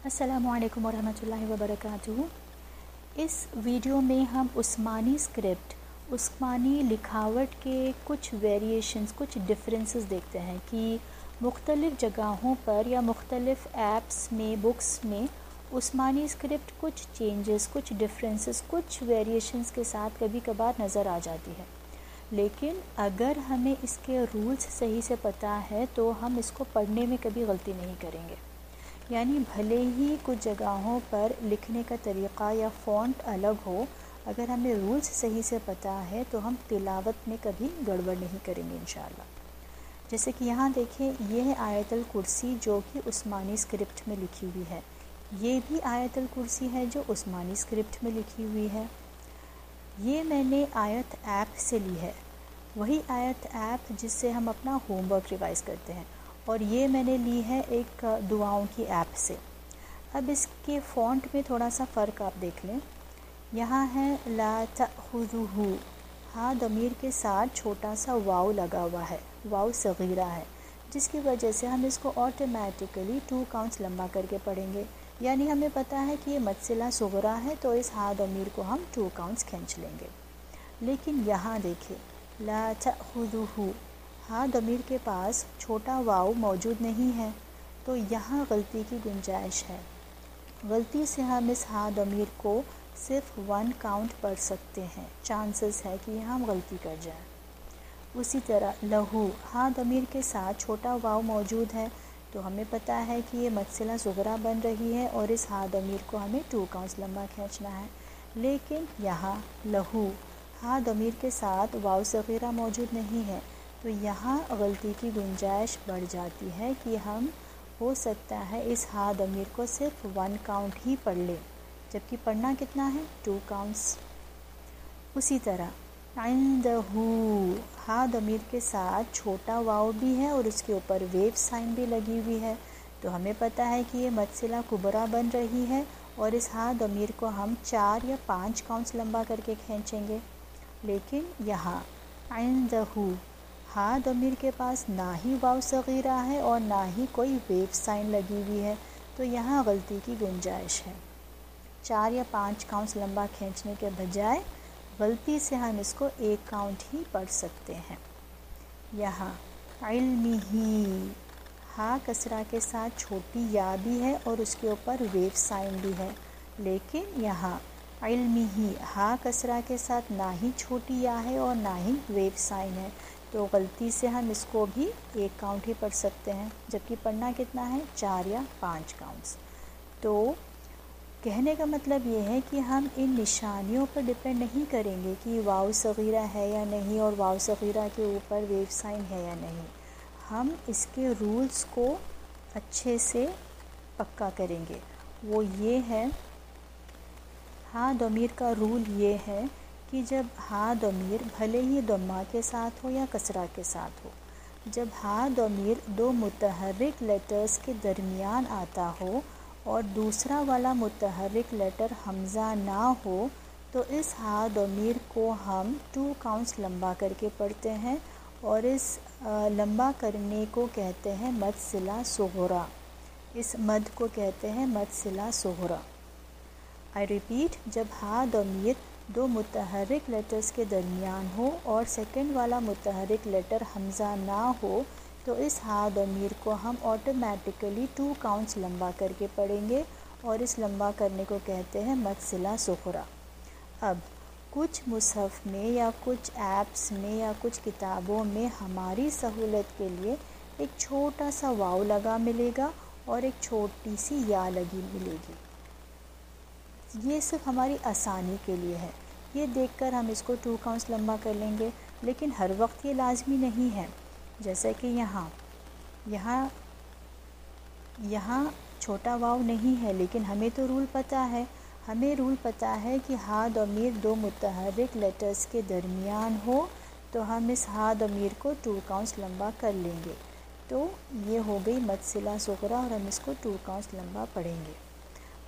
अस्सलामु अलैकुम वरहमतुल्लाहि वबरकातुहू। इस वीडियो में हम उस्मानी स्क्रिप्ट, उस्मानी लिखावट के कुछ वेरिएशंस, कुछ डिफरेंसेस देखते हैं कि मुख्तलिफ़ जगहों पर या मुख्तलिफ़ ऐप्स में, बुक्स में उस्मानी स्क्रिप्ट कुछ चेंजेस, कुछ डिफरेंसेस, कुछ वेरिएशंस के साथ कभी कभार नज़र आ जाती है। लेकिन अगर हमें इसके रूल्स सही से पता है तो हम इसको पढ़ने में कभी गलती नहीं करेंगे। यानी भले ही कुछ जगहों पर लिखने का तरीक़ा या फ़ॉन्ट अलग हो, अगर हमें रूल्स सही से पता है तो हम तिलावत में कभी गड़बड़ नहीं करेंगे इंशाअल्लाह। जैसे कि यहाँ देखें, ये है आयतुल कुर्सी जो कि उस्मानी स्क्रिप्ट में लिखी हुई है। ये भी आयतुल कुर्सी है जो उस्मानी स्क्रिप्ट में लिखी हुई है। ये मैंने आयत ऐप से ली है, वही आयत ऐप जिससे हम अपना होमवर्क रिवाइज़ करते हैं, और ये मैंने ली है एक दुआओं की ऐप से। अब इसके फ़ॉन्ट में थोड़ा सा फ़र्क आप देख लें। यहाँ है ला तअख़ुज़ुहु, हाँ दमीर के साथ छोटा सा वाव लगा हुआ है, वाव सगीरा है, जिसकी वजह से हम इसको ऑटोमेटिकली 2 काउंट्स लंबा करके पढ़ेंगे। यानी हमें पता है कि ये मत्सिला सुगरा है तो इस हाँ दमीर को हम 2 काउंट्स खींच लेंगे। लेकिन यहाँ देखिए, ला तअख़ुज़ुहु, हाँ दमीर के पास छोटा वाव मौजूद नहीं है, तो यहाँ गलती की गुंजाइश है। गलती से हम इस हाँ दमीर को सिर्फ 1 काउंट पढ़ सकते हैं, चांसेस है कि हम गलती कर जाएं। उसी तरह लहू, हाँ दमीर के साथ छोटा वाव मौजूद है, तो हमें पता है कि ये मत्सिला सुगरा बन रही है और इस हाँ दमीर को हमें 2 काउंट्स लंबा खींचना है। लेकिन यहाँ लहू, हाँ दमीर के साथ वाव सगीरा मौजूद नहीं है, तो यहाँ गलती की गुंजाइश बढ़ जाती है कि हम हो सकता है इस हाँ दमीर को सिर्फ 1 काउंट ही पढ़ लें, जबकि पढ़ना कितना है, 2 काउंट्स। उसी तरह इंदहू, हाँ दमीर के साथ छोटा वाव भी है और उसके ऊपर वेव साइन भी लगी हुई है, तो हमें पता है कि ये मत्सिला कुबरा बन रही है और इस हाँ दमीर को हम 4 या 5 काउंट्स लंबा करके खींचेंगे। लेकिन यहाँ इंदहू, हाँ दमीर के पास ना ही वाव सगीरा है और ना ही कोई वेव साइन लगी हुई है, तो यहाँ गलती की गुंजाइश है। 4 या 5 काउंट्स लंबा खींचने के बजाय गलती से हम इसको 1 काउंट ही पढ़ सकते हैं। यहाँ इल्मिही, हाँ कसरा के साथ छोटी या भी है और उसके ऊपर वेव साइन भी है, लेकिन यहाँ इल्मिही, हाँ कसरा के साथ ना ही छोटी या है और ना ही वेव साइन है, तो गलती से हम इसको भी 1 काउंट ही पढ़ सकते हैं, जबकि पढ़ना कितना है, 4 या 5 काउंट्स। तो कहने का मतलब ये है कि हम इन निशानियों पर डिपेंड नहीं करेंगे कि वाव सगीरा है या नहीं और वाव सगीरा के ऊपर वेव साइन है या नहीं। हम इसके रूल्स को अच्छे से पक्का करेंगे। वो ये है, हाँ दमीर का रूल ये है कि जब हाँ दमीर भले ही दम्मा के साथ हो या कसरा के साथ हो, जब हाँ दमीर 2 मुतहर्रिक लेटर्स के दरमियान आता हो और दूसरा वाला मुतहर्रिक लेटर हमज़ा ना हो, तो इस हाँ दमीर को हम 2 काउंट्स लंबा करके पढ़ते हैं और इस लंबा करने को कहते हैं मत्सिला सुगरा। इस मद को कहते हैं मत्सिला सुगरा। आई रिपीट, जब हाँ दमीर 2 मुतहर्रिक लेटर्स के दरमियान हो और सेकंड वाला मुतहर्रिक लेटर हमज़ा ना हो, तो इस हाँ दमीर को हम ऑटोमेटिकली 2 काउंट्स लंबा करके पढ़ेंगे और इस लंबा करने को कहते हैं मत्सिला सुगरा। अब कुछ मुसहफ़ में या कुछ ऐप्स में या कुछ किताबों में हमारी सहूलत के लिए एक छोटा सा वाव लगा मिलेगा और एक छोटी सी या लगी मिलेगी। ये सिर्फ हमारी आसानी के लिए है, ये देखकर हम इसको 2 काउंट्स लंबा कर लेंगे, लेकिन हर वक्त ये लाजमी नहीं है। जैसे कि यहाँ छोटा वाव नहीं है, लेकिन हमें तो रूल पता है। हमें रूल पता है कि हाँ दमीर 2 मुतहर्रिक लेटर्स के दरमियान हो, तो हम इस हाँ दमीर को 2 काउंट्स लंबा कर लेंगे। तो ये हो गई मत्सिला सुगरा और हम इसको 2 काउंट्स लंबा पढ़ेंगे।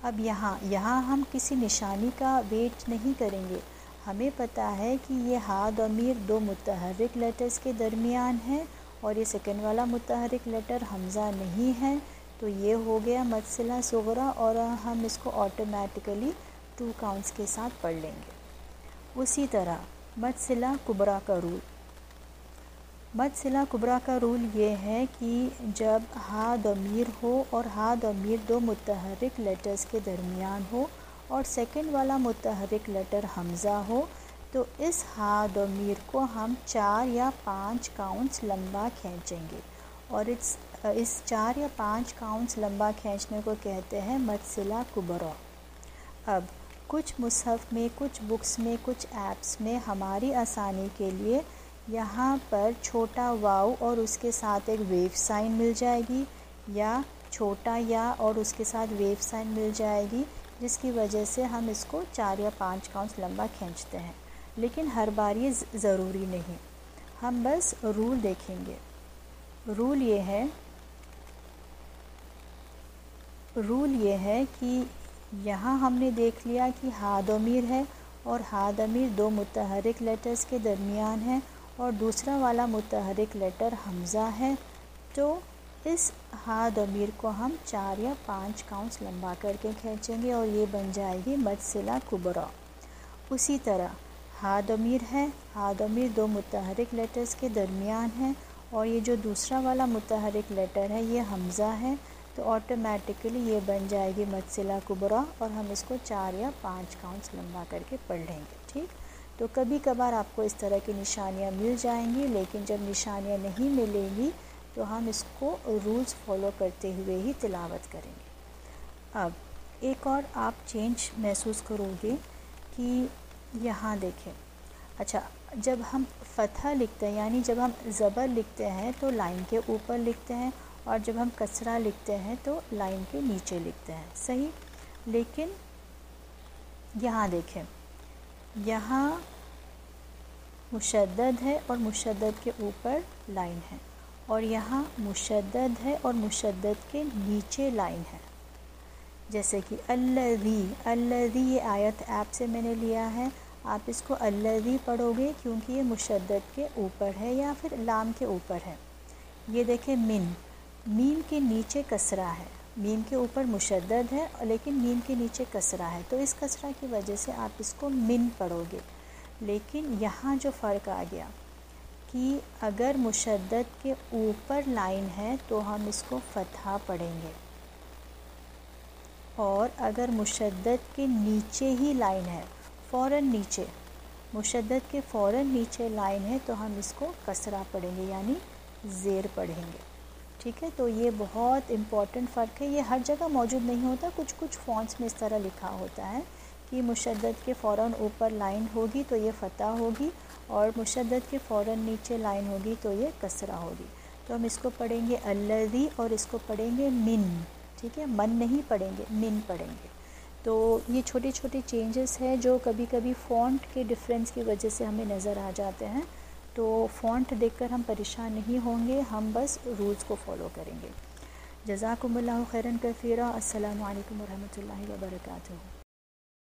अब यहाँ हम किसी निशानी का वेट नहीं करेंगे। हमें पता है कि ये हाँ दमीर 2 मुतहर्रिक लेटर्स के दरमियान है और ये सेकंड वाला मुतहर्रिक लेटर हमज़ा नहीं है, تو یہ ہو گیا مد صلہ صغریٰ، اور ہم اس کو آٹومیٹیکلی 2 کاؤنٹس کے ساتھ پڑھ لیں گے۔ اسی طرح مد صلہ کبریٰ کا رول، مد صلہ کبریٰ کا رول یہ ہے کہ جب ہا ضمیر ہو اور ہا ضمیر 2 متحرک لیٹرز کے درمیان ہو اور سیکنڈ والا متحرک لیٹر حمزہ ہو، تو اس ہا ضمیر کو ہم 4 یا 5 کاؤنٹس لمبا کھینچیں گے، اور اس 4 یا 5 کاؤنٹس لمبا کھینچنے کو کہتے ہیں مد صلہ کبریٰ۔ اب کچھ مصحف میں، کچھ بکس میں، کچھ ایپس میں ہماری آسانی کے لیے یہاں پر چھوٹا واو اور اس کے ساتھ ایک ویو سائن مل جائے گی، یا چھوٹا یا اور اس کے ساتھ ویو سائن مل جائے گی، جس کی وجہ سے ہم اس کو 4 یا 5 کاؤنٹس لمبا کھینچتے ہیں، لیکن ہر بار یہ ضروری نہیں۔ ہم بس رول دیکھیں گے۔ رول یہ ہے کہ یہاں ہم نے دیکھ لیا کہ ہا ضمیر ہے اور ہا ضمیر 2 متحرک لیٹرز کے درمیان ہے اور دوسرا والا متحرک لیٹر حمزہ ہے، تو اس ہا ضمیر کو ہم 4 یا 5 کاؤنٹس لمبا کر کے کھینچیں گے اور یہ بن جائے گی مد صلہ کبریٰ۔ اسی طرح ہا ضمیر ہے، ہا ضمیر 2 متحرک لیٹرز کے درمیان ہے اور یہ جو دوسرا والا متحرک لیٹر ہے یہ حمزہ ہے، تو آٹومیٹکلی یہ بن جائے گی مد صلہ کبریٰ، اور ہم اس کو 4 یا 5 کاؤنٹس لمبا کر کے پڑھ لیں گے۔ ٹھیک، تو کبھی کبھار آپ کو اس طرح کی نشانیاں مل جائیں گی، لیکن جب نشانیاں نہیں ملیں گی تو ہم اس کو رولز فالو کرتے ہوئے ہی تلاوت کریں گے۔ اب ایک اور آپ چینج محسوس کرو گے کہ یہاں دیکھیں، اچھا جب ہم فتحہ لکھتے ہیں، یعنی جب ہم زبر لکھتے ہیں تو لائن کے اوپر لکھتے ہیں، اور جب ہم کسرہ لکھتے ہیں تو لائن کے نیچے لکھتے ہیں، صحیح؟ لیکن یہاں دیکھیں، یہاں مشدد ہے اور مشدد کے اوپر لائن ہے، اور یہاں مشدد ہے اور مشدد کے نیچے لائن ہے، جیسے کہ الذی، الذی یہ آیت ایپ سے میں نے لیا ہے، آپ اس کو الذی پڑھو گے کیونکہ یہ مشدد کے اوپر ہے یا پھر لام کے اوپر ہے۔ یہ دیکھیں من، میم کے نیچے کسرہ ہے، میم کے اوپر مشدد ہے لیکن میم کے نیچے کسرہ ہے، تو اس کسرہ کی وجہ سے آپ اس کو من پڑھو گے۔ لیکن یہاں جو فرق آ گیا کہ اگر مشدد کے اوپر لائن ہے تو ہم اس کو فتحہ پڑھیں گے، اور اگر مشدد کے نیچے ہی لائن ہے، فوراً نیچے، مشدد کے فوراً نیچے لائن ہے، تو ہم اس کو کسرہ پڑھیں گے، یعنی زیر پڑھیں گے۔ ٹھیک ہے، تو یہ بہت امپورٹنٹ فرق ہے، یہ ہر جگہ موجود نہیں ہوتا، کچھ فونٹس میں اس طرح لکھا ہوتا ہے کہ مشدد کے فوراً اوپر لائن ہوگی تو یہ فتح ہوگی، اور مشدد کے فوراً نیچے لائن ہوگی تو یہ کسرہ ہوگی۔ تو ہم اس کو پڑھیں گے الذی، اور اس کو پڑھیں گے من۔ ٹھیک ہے، من نہیں پڑھیں گے، من پڑھیں گے۔ تو یہ چھوٹے چھوٹے چینجز ہیں جو کبھی کبھی فونٹ کے ڈفرینس کی وجہ سے ہمیں نظر آ جاتے ہیں، تو فونٹ دیکھ کر ہم پریشان نہیں ہوں گے، ہم بس رولز کو فالو کریں گے۔ جزاکم اللہ خیراً کثیرا۔ السلام علیکم ورحمۃ اللہ وبرکاتہ۔